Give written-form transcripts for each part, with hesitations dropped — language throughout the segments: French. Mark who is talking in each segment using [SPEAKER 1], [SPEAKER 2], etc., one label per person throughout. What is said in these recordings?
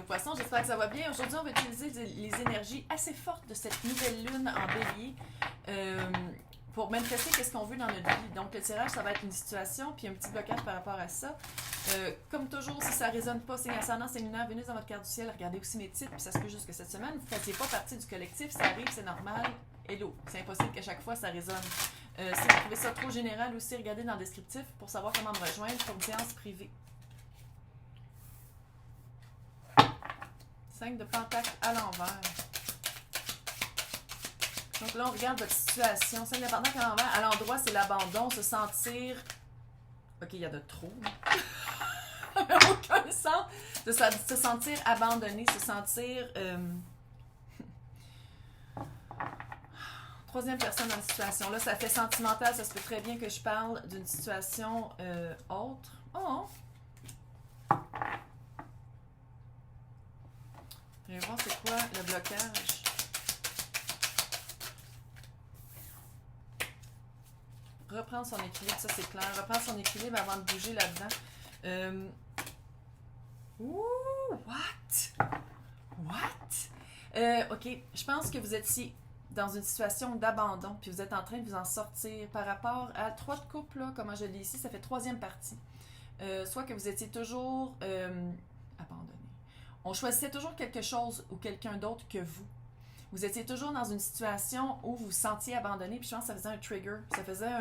[SPEAKER 1] poissons, j'espère que ça va bien. Aujourd'hui, on va utiliser les énergies assez fortes de cette nouvelle lune en bélier pour manifester qu'est-ce qu'on veut dans notre vie. Donc, le tirage, ça va être une situation, puis un petit blocage par rapport à ça. Comme toujours, si ça ne résonne pas, signe ascendant, signe lunaire, Vénus dans votre carte du ciel, regardez aussi mes titres, puis ça se peut juste que cette semaine, vous ne fassiez pas partie du collectif, ça arrive, c'est normal. Hello, c'est impossible qu'à chaque fois ça résonne. Si vous trouvez ça trop général aussi, regardez dans le descriptif pour savoir comment me rejoindre pour une séance privée. 5 de pentacle à l'envers. Donc là, on regarde votre situation. 5 de pentacle à l'envers. À l'endroit, c'est l'abandon, se sentir... Ok, il y a de trop. Ça n'a aucun sens. Se sentir abandonné, se sentir... Troisième personne dans la situation. Là, ça fait sentimental. Ça se peut très bien que je parle d'une situation autre. Oh! Je vais voir c'est quoi le blocage. Reprendre son équilibre, ça c'est clair. Reprendre son équilibre avant de bouger là-dedans. Ouh! What? What? Ok, je pense que vous étiez dans une situation d'abandon, puis vous êtes en train de vous en sortir par rapport à 3 de couple, là, comment je l'ai ici, ça fait 3e partie. Soit que vous étiez toujours abandonné. On choisissait toujours quelque chose ou quelqu'un d'autre que vous. Vous étiez toujours dans une situation où vous vous sentiez abandonné, puis je pense que ça faisait un trigger, ça faisait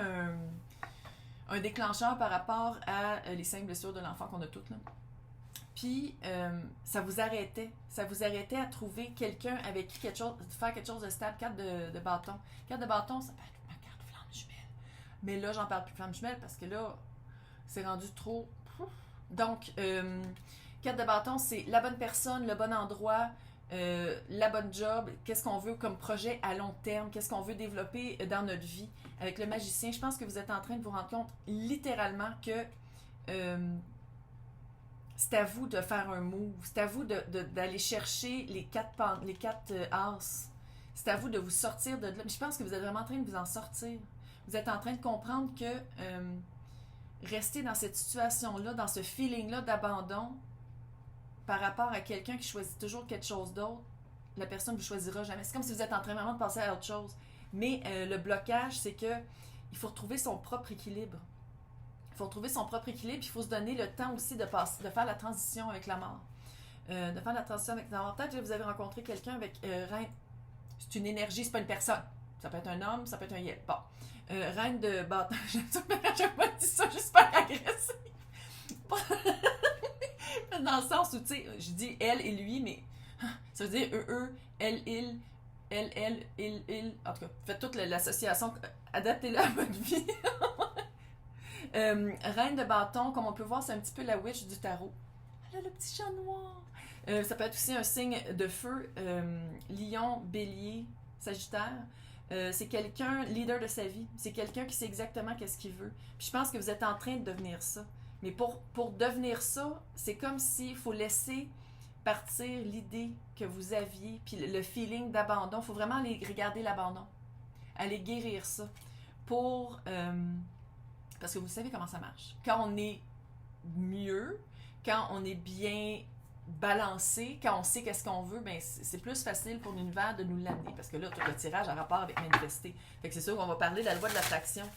[SPEAKER 1] un déclencheur par rapport à les 5 blessures de l'enfant qu'on a toutes, là. Puis, ça vous arrêtait. Ça vous arrêtait à trouver quelqu'un avec qui faire quelque chose de stable. Carte de bâton. Carte de bâton, ça peut être ma carte flamme jumelle. Mais là, j'en parle plus de flamme jumelle parce que là, c'est rendu trop... Donc, carte de bâton, c'est la bonne personne, le bon endroit, la bonne job, qu'est-ce qu'on veut comme projet à long terme, qu'est-ce qu'on veut développer dans notre vie. Avec le magicien, je pense que vous êtes en train de vous rendre compte littéralement que... c'est à vous de faire un move. C'est à vous d'aller chercher les 4 as. C'est à vous de vous sortir de là. Je pense que vous êtes vraiment en train de vous en sortir. Vous êtes en train de comprendre que rester dans cette situation-là, dans ce feeling-là d'abandon, par rapport à quelqu'un qui choisit toujours quelque chose d'autre, la personne ne vous choisira jamais. C'est comme si vous êtes en train vraiment de passer à autre chose. Mais le blocage, c'est que il faut retrouver son propre équilibre. Il faut trouver son propre équilibre, il faut se donner le temps aussi de faire la transition avec la mort. De faire la transition avec la mort. Peut-être que vous avez rencontré quelqu'un avec reine. C'est une énergie, c'est pas une personne. Ça peut être un homme, ça peut être un yel. Bon. Reine de bâton. J'ai pas dit ça, j'espère agressif. Dans le sens où, tu sais, je dis elle et lui, mais ça veut dire eux, elle, il. En tout cas, faites toute l'association. Adaptez-la à votre vie. Reine de bâton, comme on peut voir, c'est un petit peu la witch du tarot. Elle a le petit chat noir. Ça peut être aussi un signe de feu. Lion, bélier, sagittaire. C'est quelqu'un, leader de sa vie. C'est quelqu'un qui sait exactement qu'est-ce qu'il veut. Puis je pense que vous êtes en train de devenir ça. Mais pour devenir ça, c'est comme s'il faut laisser partir l'idée que vous aviez, puis le feeling d'abandon. Il faut vraiment aller regarder l'abandon. Aller guérir ça. Pour... parce que vous savez comment ça marche. Quand on est mieux, quand on est bien balancé, quand on sait qu'est-ce qu'on veut, ben c'est plus facile pour l'univers de nous l'amener. Parce que là, tout le tirage a rapport avec manifester. Fait que c'est sûr qu'on va parler de la loi de l'attraction.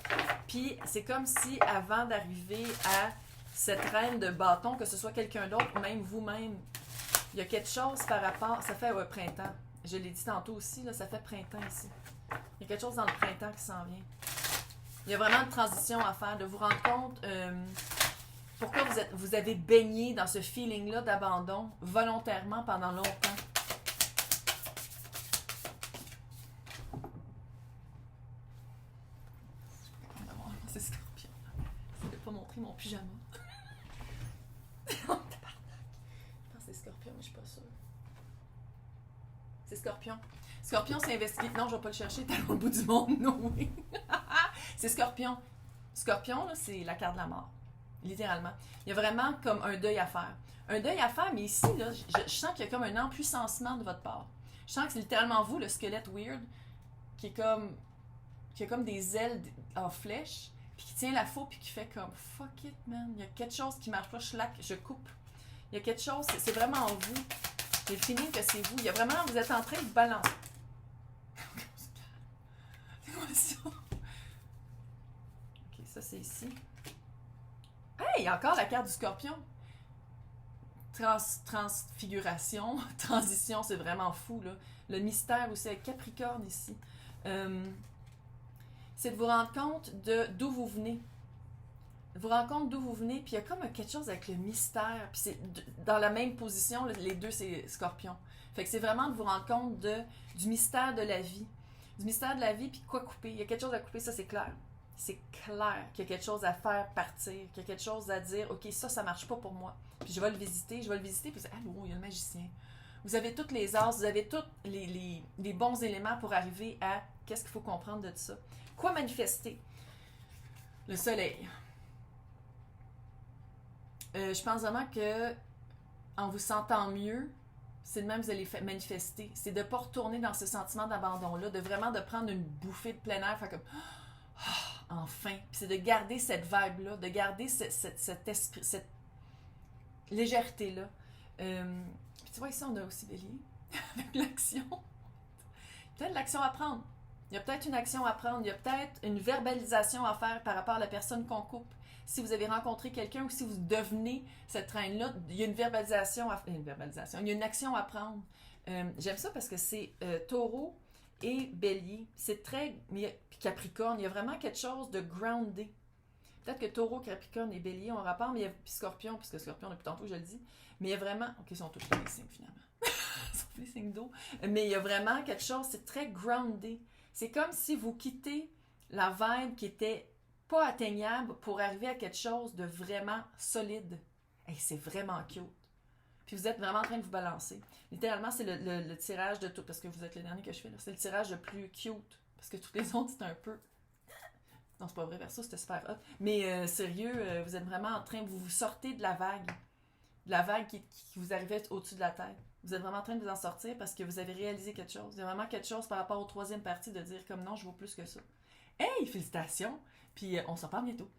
[SPEAKER 1] Puis c'est comme si avant d'arriver à cette reine de bâton, que ce soit quelqu'un d'autre ou même vous-même, il y a quelque chose par rapport... Ça fait printemps. Je l'ai dit tantôt aussi, là, ça fait printemps ici. Il y a quelque chose dans le printemps qui s'en vient. Il y a vraiment une transition à faire, de vous rendre compte pourquoi vous avez baigné dans ce feeling-là d'abandon volontairement pendant longtemps. C'est Scorpion. Je ne vais pas montrer mon pyjama. Je pense que c'est Scorpion, mais je suis pas sûre. C'est Scorpion. Scorpion, c'est investigué. Non, je ne vais pas le chercher, t'es au bout du monde, non, oui. C'est Scorpion. Scorpion, là, c'est la carte de la mort. Littéralement. Il y a vraiment comme un deuil à faire. Un deuil à faire, mais ici, là, je sens qu'il y a comme un empuissancement de votre part. Je sens que c'est littéralement vous, le squelette weird, qui a comme des ailes en flèche, puis qui tient la faux, puis qui fait comme fuck it, man. Il y a quelque chose qui marche pas, je coupe. Il y a quelque chose, c'est vraiment vous. J'ai le feeling que c'est vous. Il y a vraiment, vous êtes en train de balancer. C'est quoi ça? Ok, ça c'est ici. Hey, encore la carte du scorpion. Transfiguration, transition, c'est vraiment fou, là. Le mystère aussi avec Capricorne ici. C'est de vous rendre compte d'où vous venez. Vous rendre compte d'où vous venez, puis il y a comme quelque chose avec le mystère, puis c'est dans la même position, les deux c'est Scorpion. Fait que c'est vraiment de vous rendre compte du mystère de la vie. Du mystère de la vie, puis quoi couper. Il y a quelque chose à couper, ça c'est clair. C'est clair qu'il y a quelque chose à faire partir, qu'il y a quelque chose à dire, ok, ça marche pas pour moi. Puis je vais le visiter, puis c'est, allô, il y a le magicien. Vous avez toutes les as, vous avez tous les bons éléments pour arriver à qu'est-ce qu'il faut comprendre de tout ça. Quoi manifester? Le soleil. Je pense vraiment que en vous sentant mieux, c'est de même que vous allez manifester. C'est de ne pas retourner dans ce sentiment d'abandon-là, de vraiment de prendre une bouffée de plein air, faire comme enfin. Puis c'est de garder cette vibe-là, de garder cet esprit, cette légèreté-là. Puis tu vois, ici, on a aussi Bélier, avec l'action. Peut-être l'action à prendre. Il y a peut-être une action à prendre. Il y a peut-être une verbalisation à faire par rapport à la personne qu'on coupe. Si vous avez rencontré quelqu'un ou si vous devenez cette traîne-là, il y a une verbalisation il y a une action à prendre. J'aime ça parce que c'est Taureau et Bélier. C'est très... Puis Capricorne, il y a vraiment quelque chose de groundé. Peut-être que Taureau, Capricorne et Bélier ont rapport, mais il y a puis Scorpion, puisque Scorpion, depuis tantôt, je le dis. Mais il y a vraiment... Ok, ils sont tous les signes, finalement. Ils sont tous les signes d'eau. Mais il y a vraiment quelque chose, c'est très groundé. C'est comme si vous quittez la vibe qui était pas atteignable pour arriver à quelque chose de vraiment solide. Et c'est vraiment cute. Puis vous êtes vraiment en train de vous balancer. Littéralement, c'est le tirage de tout, parce que vous êtes le dernier que je fais là. C'est le tirage le plus cute. Parce que tous les autres, c'est un peu... Non, c'est pas vrai, Verseau, c'était super hot. Mais sérieux, vous êtes vraiment en train... Vous sortez de la vague. De la vague qui vous arrivait au-dessus de la tête. Vous êtes vraiment en train de vous en sortir parce que vous avez réalisé quelque chose. Il y a vraiment quelque chose par rapport au troisième parti de dire comme non, je vaux plus que ça. Hey, félicitations! Puis on s'en parle bientôt.